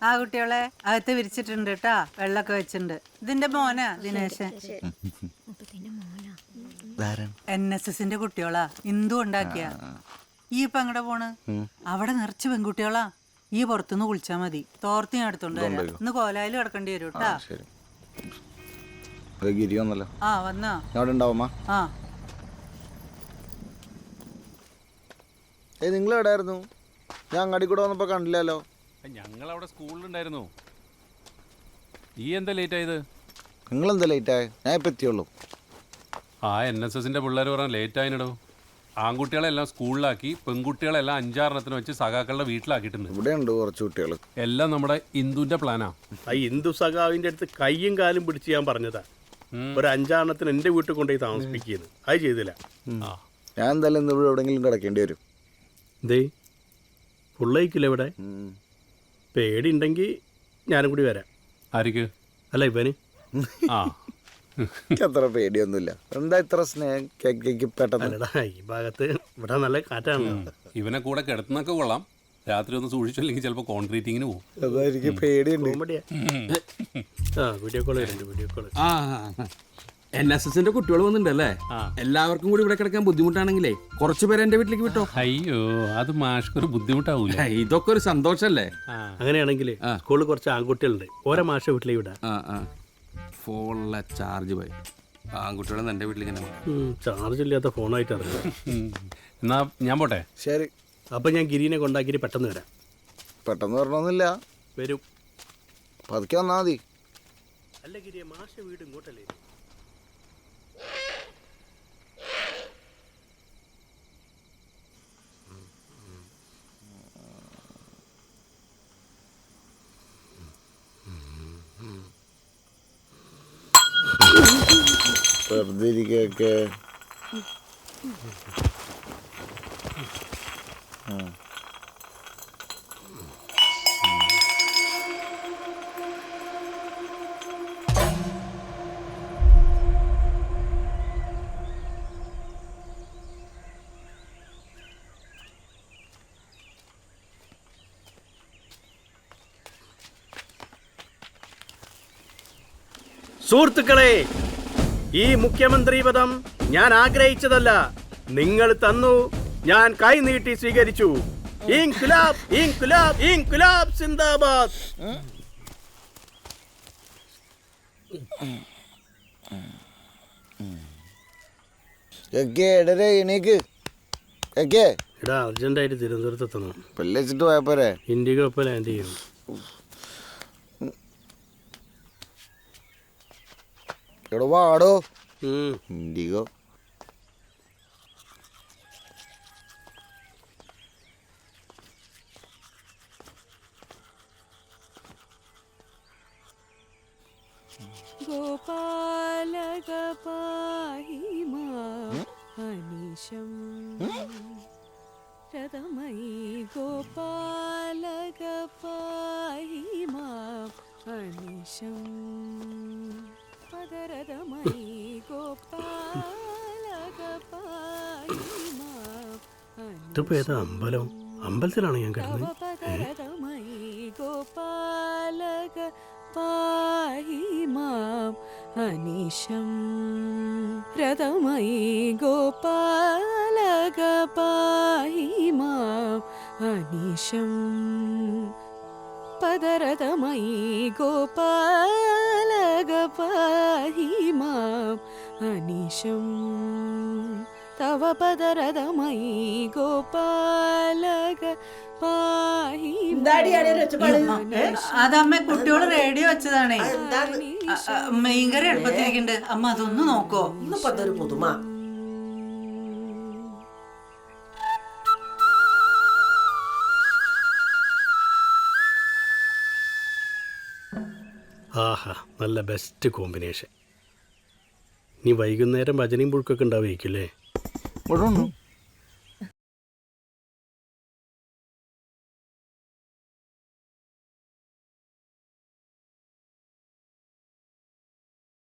ആ കുട്ടികളെ അകത്ത് വിരിച്ചിട്ടുണ്ട് കേട്ടാ, വെള്ളമൊക്കെ വെച്ചിട്ടുണ്ട്. ഇതിന്റെ മോനാ ദിനേശൻ. NSSന്റെ കുട്ടികളാ, ഇന്ദു ഉണ്ടാക്കിയ. ഈ ഇപ്പൊ അങ്ങടെ പോണ്? അവിടെ നിറച്ച് പെൺകുട്ടികളാ. ഈ പുറത്തുനിന്ന് കുളിച്ചാ മതി. തോർത്തി ഞാൻ എടുത്തോണ്ട് വരാം. ഇന്ന് കോലായിൽ കിടക്കേണ്ടി വരും കേട്ടാ. ആ വന്നാ ആ നിങ്ങൾ എവിടെയായിരുന്നു? ഞാൻ അങ്ങാടി കൂടെ വന്നപ്പോ കണ്ടില്ലല്ലോ. ഞങ്ങൾ അവിടെ സ്കൂളിലുണ്ടായിരുന്നു. ഈ എന്താ ലേറ്റ് ആയത്? നിങ്ങൾ എന്താ ലേറ്റ് ആയത്? ഞാൻ ഇപ്പൊ എത്തിയുള്ളൂ. ആ NSSന്റെ പിള്ളേർ പറഞ്ഞ ലേറ്റ് ആയിനടോ. ആൺകുട്ടികളെല്ലാം സ്കൂളിലാക്കി, പെൺകുട്ടികളെല്ലാം 5-6 വെച്ച് സഖാക്കളുടെ വീട്ടിലാക്കിയിട്ടുണ്ട്. ഇവിടെ ഉണ്ട് കുറച്ച് കുട്ടികൾ. എല്ലാം നമ്മുടെ ഇന്ദുവിന്റെ പ്ലാനാ. ആ ഇന്ദു സഖാവിന്റെ അടുത്ത് കയ്യും കാലും പിടിച്ച് ഞാൻ പറഞ്ഞതാ, ഒരു 5 എന്റെ വീട്ടിൽ കൊണ്ടുപോയി താമസിപ്പിക്കുന്നു. അത് ചെയ്തില്ല. ഞാൻ എന്തായാലും ഇന്ന് ഇവിടെ എവിടെയെങ്കിലും കിടക്കേണ്ടി വരും. എന്തേ പുള്ളയിക്കില്ല ഇവിടെ? പേടി ഉണ്ടെങ്കിൽ ഞാനും കൂടി വരാം. ആർക്ക്? അല്ല ഇവന്. ആ അത്ര പേടിയൊന്നുമില്ല. എന്താ ഇത്ര സ്നേഹം പെട്ടെന്ന്? അല്ലടാ, ഈ ഭാഗത്ത് ഇവിടെ നല്ല കാറ്റാണ്. ഇവനെ കൂടെ കിടത്തുന്നൊക്കെ കൊള്ളാം. രാത്രി ഒന്ന് സൂക്ഷിച്ചില്ലെങ്കിൽ ചിലപ്പോൾ കോൺക്രീറ്റിങ്ങിന് പോകും. അതായിരിക്കും പേടിയുണ്ട്. വീഡിയോ കോൾ വരുന്നുണ്ട്. Video call. NSSന്റെ കുട്ടികൾ വന്നിട്ടുണ്ടല്ലേ? എല്ലാവർക്കും കൂടി ഇവിടെ കിടക്കാൻ ബുദ്ധിമുട്ടാണെങ്കിലേ കുറച്ചു പേരെ എന്റെ വീട്ടിലേക്ക് വിട്ടോ. അയ്യോ, അത് മാഷ്ക്കൊരു ബുദ്ധിമുട്ടാവൂല. ഇതൊക്കെ ഒരു സന്തോഷല്ലേ? അങ്ങനെയാണെങ്കിൽ സ്കൂളിൽ കുറച്ച് ആൺകുട്ടികളുണ്ട്, ഓരോ മാഷ വീട്ടിലേക്ക് വിടാം. ഫോണിലെ ചാർജ് പോയി. ആൺകുട്ടികളെ എന്റെ വീട്ടിലേക്ക് ചാർജ് ഇല്ലാത്ത ഫോണായിട്ട് അറിയാം. എന്നാ ഞാൻ പോട്ടെ. ശരി, അപ്പൊ ഞാൻ ഗിരിനെ കൊണ്ടാക്കിയിട്ട് പെട്ടെന്ന് വരാം. പെട്ടെന്ന് വരണമെന്നില്ല, വരും. പതുക്കെ വന്നാ മതി. അല്ല ഗിരിയെ, മാഷ വീട് ഇങ്ങോട്ടല്ലേ? വെറുതെ ഇരിക്കൊക്കെ. സുഹൃത്തുക്കളെ, ഈ മുഖ്യമന്ത്രി പദം ഞാൻ ആഗ്രഹിച്ചതല്ല, നിങ്ങൾ തന്നു, ഞാൻ കൈ നീട്ടി സ്വീകരിച്ചു. ഇൻക്ലാബ് ഇൻക്ലാബ് ഇൻക്ലാബ് സിന്ദാബാദ്. എടാ, അർജന്റായിട്ട് തിരുവനന്തപുരത്ത് എത്തണം. വെച്ചിട്ട് പോയപ്പോരെ? ഇൻഡിഗോ ഇപ്പോൾ ലാൻഡ് ചെയ്യണം. എവിടെ വാടോ? ഇൻഡിഗോ. ഗോപാലക പാഹി മാം അനീശം രഥമയി. ഗോപാലക പാഹി മാം അനീശം പദരഥമയി. ഗോപാലക പാഹി മാം ഇതിപ്പോ ഏതാ അമ്പലം? അമ്പലത്തിലാണ് ഞാൻ കിടന്നത്. പദരഥമയി. ഗോപാലക പാഹി മാം അനീശം രഥമയി. ഗോപാലക പാഹി മാം അനീശം പദരഥമയി. ഗോപാലക പാഹി മാം അനീശം തവ പദരഥമയി. ഗോപാലക പാഹി. അതമ്മ കുട്ടികള് റേഡിയോ വെച്ചതാണേ. ഭയങ്കര എളുപ്പത്തിരിക്കുന്നുണ്ട് അമ്മ, അതൊന്ന് നോക്കോ? ഇന്നിപ്പൊരു പുതുമ. ആഹാ, നല്ല ബെസ്റ്റ് കോമ്പിനേഷൻ. ഇനി വൈകുന്നേരം ഭജനയും പുഴുക്കൊക്കെ ഉണ്ടാവുമായിരിക്കില്ലേ?